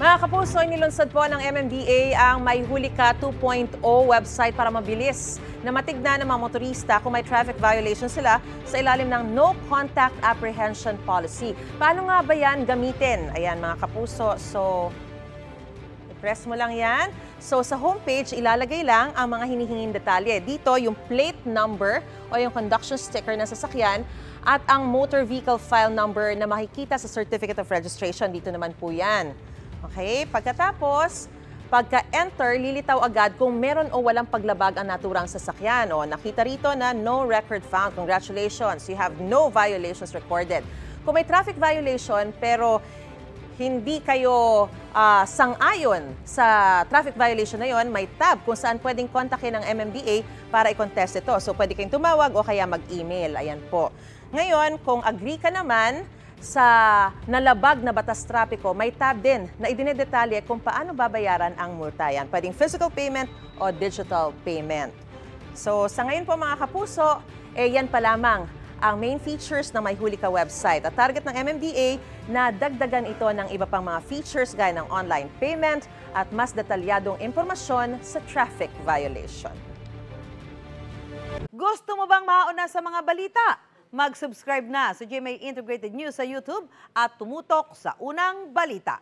Mga kapuso, inilunsad po ng MMDA ang May Huli Ka 2.0 website para mabilis na matignan ng mga motorista kung may traffic violation sila sa ilalim ng No Contact Apprehension Policy. Paano nga ba yan gamitin? Ayan mga kapuso, so i-press mo lang yan. So sa homepage, ilalagay lang ang mga hinihinging detalye. Dito yung plate number o yung conduction sticker ng sasakyan at ang motor vehicle file number na makikita sa Certificate of Registration. Dito naman po yan. Okay, pagkatapos, pagka-enter, lilitaw agad kung meron o walang paglabag ang naturang sasakyan. O nakita rito na no record found. Congratulations, you have no violations recorded. Kung may traffic violation pero hindi kayo sang-ayon sa traffic violation na yon, may tab kung saan pwedeng kontakin ng MMDA para i-contest ito. So pwede kayong tumawag o kaya mag-email. Ayan po. Ngayon, kung agree ka naman sa nalabag na batas trapiko, may tab din na idinedetalye kung paano babayaran ang multa. Yan. Pwedeng physical payment o digital payment. So sa ngayon po mga kapuso, yan pa lamang ang main features ng May Huli Ka website. At target ng MMDA na dagdagan ito ng iba pang mga features gaya ng online payment at mas detalyadong impormasyon sa traffic violation. Gusto mo bang mauna sa mga balita? Mag-subscribe na sa GMA Integrated News sa YouTube at tumutok sa unang balita.